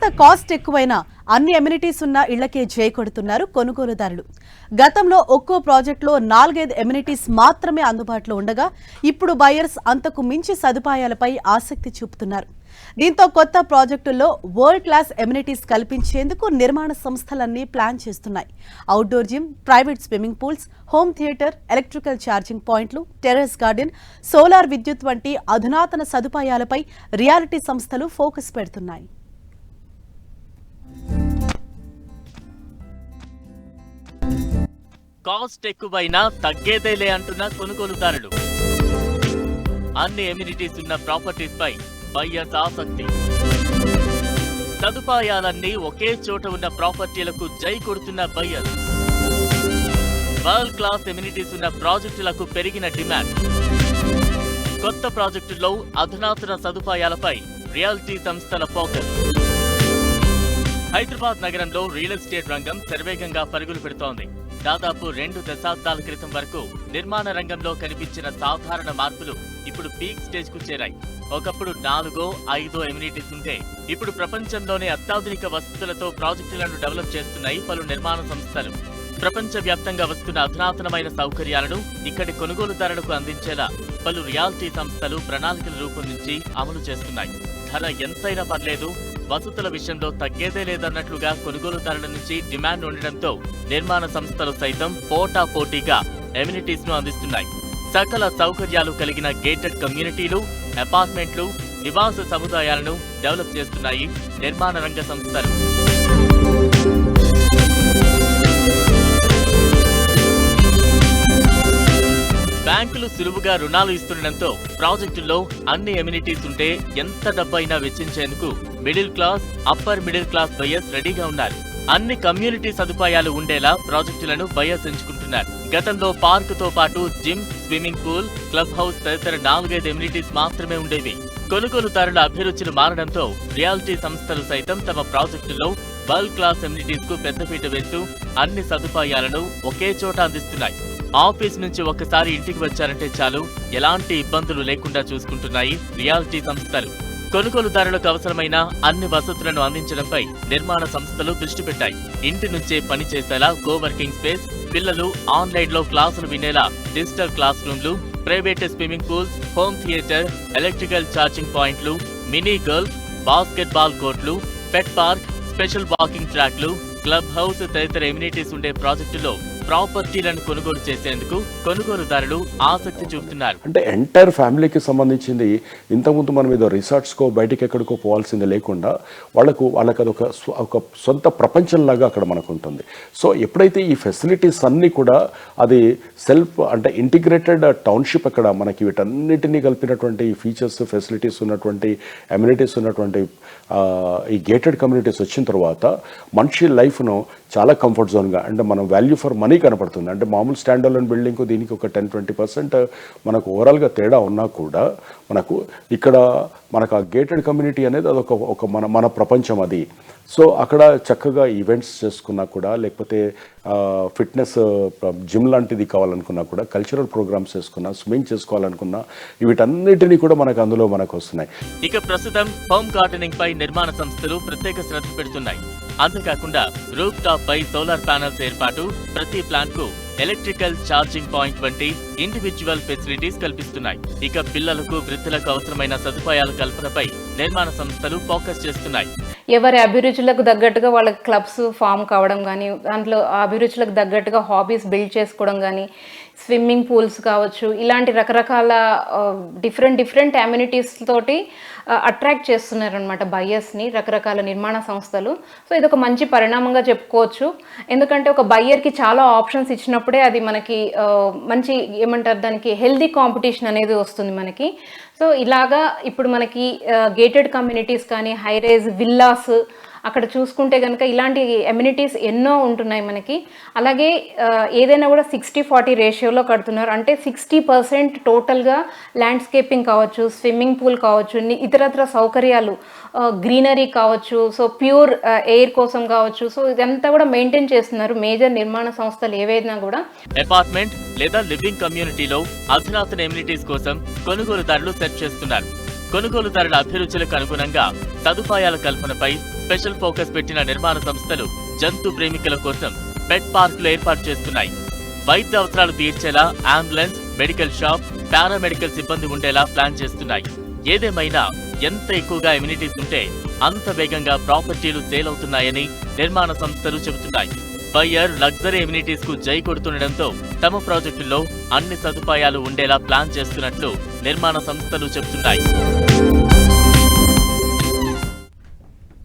కాస్త కాస్ట్ ఎక్కువైనా అన్ని ఎమ్యూనిటీస్ ఉన్న ఇళ్లకే జై కొడుతున్నారు కొనుగోలుదారులు. గతంలో ఒక్కో ప్రాజెక్టులో 4-5 ఎమ్యూనిటీస్ మాత్రమే అందుబాటులో ఉండగా ఇప్పుడు బయర్స్ అంతకు మించి సదుపాయాలపై ఆసక్తి చూపుతున్నారు. దీంతో కొత్త ప్రాజెక్టుల్లో వరల్డ్ క్లాస్ ఎమ్యూనిటీస్ కల్పించేందుకు నిర్మాణ సంస్థలన్నీ ప్లాన్ చేస్తున్నాయి. Outdoor gym, private swimming pools, home theatre, electrical charging పాయింట్లు, టెర్రస్ గార్డెన్, సోలార్ విద్యుత్ వంటి అధునాతన సదుపాయాలపై రియాలిటీ సంస్థలు ఫోకస్ పెడుతున్నాయి. కాస్ట్ ఎక్కువైనా తగ్గేదేలే అంటున్న కొనుగోలుదారులు. అన్ని ఎమ్యూనిటీస్ ఉన్న ప్రాపర్టీస్ పై బయ్యర్స్ ఆసక్తి. సదుపాయాలన్నీ ఒకే చోట ఉన్న ప్రాపర్టీలకు జై కొడుతున్న బయ్యర్స్. వరల్డ్ క్లాస్ ఎమ్యూనిటీస్ ఉన్న ప్రాజెక్టులకు పెరిగిన డిమాండ్. కొత్త ప్రాజెక్టుల్లో అధునాతన సదుపాయాలపై రియాలిటీ సంస్థల ఫోకస్. హైదరాబాద్ నగరంలో రియల్ ఎస్టేట్ రంగం శరవేగంగా పరుగులు పెడుతోంది. దాదాపు 2 దశాబ్దాల క్రితం వరకు నిర్మాణ రంగంలో కనిపించిన సాధారణ మార్పులు ఇప్పుడు పీక్ స్టేజ్ కు చేరాయి. ఒకప్పుడు 4-5 ఎమ్యూనిటీస్ ఉంటే ఇప్పుడు ప్రపంచంలోనే అత్యాధునిక వసతులతో ప్రాజెక్టులను డెవలప్ చేస్తున్నాయి పలు నిర్మాణ సంస్థలు. ప్రపంచ వ్యాప్తంగా వస్తున్న అధునాతనమైన సౌకర్యాలను ఇక్కడి కొనుగోలుదారులకు అందించేలా పలు రియాలిటీ సంస్థలు ప్రణాళికలు రూపొందించి అమలు చేస్తున్నాయి. ధర ఎంతైనా పర్లేదు, వసతుల విషయంలో తగ్గేదే లేదన్నట్లుగా కొనుగోలుదారుల నుంచి డిమాండ్ ఉండడంతో నిర్మాణ సంస్థలు సైతం పోటాపోటీగా ఎమ్యూనిటీస్ ను అందిస్తున్నాయి. సకల సౌకర్యాలు కలిగిన గేటెడ్ కమ్యూనిటీలు, అపార్ట్మెంట్లు, నివాస సముదాయాలను డెవలప్ చేస్తున్నాయి నిర్మాణ రంగ సంస్థలు. బ్యాంకులు సులువుగా రుణాలు ఇస్తుండటంతో ప్రాజెక్టుల్లో అన్ని ఎమ్యూనిటీస్ ఉంటే ఎంత డబ్బైనా వెచ్చించేందుకు middle class, upper middle class buyers రెడీగా ఉన్నారు. అన్ని కమ్యూనిటీ సదుపాయాలు ఉండేలా ప్రాజెక్టులను బయర్స్ ఎంచుకుంటున్నారు. గతంలో పార్కుతో పాటు gym, swimming pool, club house తదితర 4-5 ఎమ్యూనిటీస్ మాత్రమే ఉండేవి. కొనుగోలుదారుల అభిరుచులు మారడంతో రియాలిటీ సంస్థలు సైతం తమ ప్రాజెక్టుల్లో వరల్డ్ క్లాస్ ఎమ్యూనిటీస్ కు పెద్దపీట వేస్తూ అన్ని సదుపాయాలను ఒకే చోట అందిస్తున్నాయి. ఆఫీస్ నుంచి ఒక్కసారి ఇంటికి వచ్చారంటే చాలు, ఎలాంటి ఇబ్బందులు లేకుండా చూసుకుంటున్నాయి రియాలిటీ సంస్థలు. కొనుగోలుదారులకు అవసరమైన అన్ని వసతులను అందించడంపై నిర్మాణ సంస్థలు దృష్టి పెట్టాయి. ఇంటి నుంచే పనిచేసేలా కోవర్కింగ్ స్పేస్, పిల్లలు ఆన్లైన్లో క్లాసులు వినేలా డిజిటల్ క్లాస్ రూమ్లు, private swimming pools, home theatre, electrical charging పాయింట్లు, మినీ గర్ల్స్, బాస్కెట్ బాల్ కోర్టులు, పెట్ పార్క్, స్పెషల్ వాకింగ్ ట్రాక్లు, క్లబ్ హౌస్ తదితర ఎమ్యూనిటీస్ ఉండే ప్రాజెక్టులో ప్రాపర్టీలను కొనుగోలు చేసేందుకు కొనుగోలుదారులు ఆసక్తి చూపుతున్నారు. అంటే ఎంటైర్ ఫ్యామిలీకి సంబంధించింది. ఇంతకుముందు మనం ఏదో రిసార్ట్స్కో బయటికి ఎక్కడికో పోవాల్సింది లేకుండా వాళ్ళకు ఒక సొంత ప్రపంచంలాగా అక్కడ మనకు ఉంటుంది. సో ఎప్పుడైతే ఈ ఫెసిలిటీస్ అన్నీ కూడా అది అంటే ఇంటిగ్రేటెడ్ టౌన్షిప్ అక్కడ మనకి వీటన్నిటినీ కలిపినటువంటి ఫీచర్స్, ఫెసిలిటీస్ ఉన్నటువంటి అమ్యూనిటీస్ ఉన్నటువంటి ఈ గేటెడ్ కమ్యూనిటీస్ వచ్చిన తర్వాత మనిషి లైఫ్ను చాలా కంఫర్ట్ జోన్గా, అంటే మనం వాల్యూ ఫర్ మనీ కనపడుతుంది. అంటే మామూలు స్టాండ్ అలోన్ బిల్డింగ్కు దీనికి ఒక 10-20% మనకు ఓవరాల్గా తేడా ఉన్నా కూడా మనకు ఇక్కడ మనకు ఆ గేటెడ్ కమ్యూనిటీ అనేది అదొక మన ప్రపంచం అది. సో అక్కడ చక్కగా ఈవెంట్స్ చేసుకున్నా కూడా, లేకపోతే ఫిట్నెస్ జిమ్ లాంటిది కావాలనుకున్నా కూడా, కల్చరల్ ప్రోగ్రామ్స్ చేసుకున్నా, స్విమ్మింగ్ చేసుకోవాలనుకున్నా, వీటన్నిటినీ కూడా అందులో మనకు వస్తున్నాయి. ఇక ప్రస్తుతం హోమ్ గార్డెనింగ్ పై నిర్మాణ సంస్థలు ప్రత్యేక శ్రద్ధ పెడుతున్నాయి. అంతేకాకుండా రూఫ్ టాప్ పై సోలార్ ప్యానెల్స్ ఏర్పాటు, ప్రతి ప్లాంట్ కు ఎలక్ట్రికల్ ఛార్జింగ్ పాయింట్ వంటి ఇండివిడ్యువల్ ఫెసిలిటీస్ కల్పిస్తున్నాయి. ఇక పిల్లలకు, వృద్ధులకు అవసరమైన సదుపాయాల కల్పనపై నిర్మాణ సంస్థలు ఫోకస్ చేస్తున్నాయి. ఎవరి అభిరుచులకు తగ్గట్టుగా వాళ్ళ క్లబ్స్ ఫామ్ కావడం కానీ, దాంట్లో అభిరుచులకు తగ్గట్టుగా హాబీస్ బిల్డ్ చేసుకోవడం కానీ, స్విమ్మింగ్ పూల్స్ కావచ్చు, ఇలాంటి రకరకాల డిఫరెంట్ అమ్యూనిటీస్ తోటి అట్రాక్ట్ చేస్తున్నారనమాట బయ్యర్స్ని రకరకాల నిర్మాణ సంస్థలు. సో ఇది ఒక మంచి పరిణామంగా చెప్పుకోవచ్చు. ఎందుకంటే ఒక బయ్యర్కి చాలా ఆప్షన్స్ ఇచ్చినప్పుడే అది మనకి మంచి ఏమంటారు దానికి హెల్దీ కాంపిటీషన్ అనేది వస్తుంది మనకి. సో ఇలాగా ఇప్పుడు మనకి గేటెడ్ కమ్యూనిటీస్ కానీ, హై రైజ్ విల్లాస్ అక్కడ చూసుకుంటే కనుక ఇలాంటి ఎమ్యూనిటీస్ ఎన్నో ఉంటున్నాయి మనకి. అలాగే ఏదైనా కూడా 60-40 రేషియోలో కడుతున్నారు. అంటే 60% టోటల్గా ల్యాండ్స్కేపింగ్ కావచ్చు, స్విమ్మింగ్ పూల్ కావచ్చు, ఇతరత్ర సౌకర్యాలు, గ్రీనరీ కావచ్చు, సో ప్యూర్ ఎయిర్ కోసం కావచ్చు. సో ఇదంతా కూడా మెయింటైన్ చేస్తున్నారు మేజర్ నిర్మాణ సంస్థలు ఏవైనా కూడా. అపార్ట్మెంట్ లేదా లివింగ్ కమ్యూనిటీలో అధునాతన ఎమ్యూనిటీస్ కోసం కొనుగోలుదారులు సెర్చ్ చేస్తున్నారు. కొనుగోలుదారుల అభిరుచులకు అనుగుణంగా సదుపాయాల కల్పనపై స్పెషల్ ఫోకస్ పెట్టిన నిర్మాణ సంస్థలు జంతు ప్రేమికుల కోసం పెట్ పార్కులు ఏర్పాటు చేస్తున్నాయి. వైద్య అవసరాలు తీర్చేలా అంబులెన్స్, మెడికల్ షాప్, పారామెడికల్ సిబ్బంది ఉండేలా ప్లాన్ చేస్తున్నాయి. ఏదేమైనా ఎంత ఎక్కువగా ఎమ్యూనిటీస్ ఉంటే అంత వేగంగా ప్రాపర్టీలు సేల్ అవుతున్నాయని నిర్మాణ సంస్థలు చెబుతున్నాయి. బయ్యర్ లగ్జరీ ఎమ్యూనిటీస్ కు జై కొడుతుండటంతో తమ ప్రాజెక్టుల్లో అన్ని సదుపాయాలు ఉండేలా ప్లాన్ చేస్తున్నట్లు నిర్మాణ సంస్థలు చెబుతున్నాయి.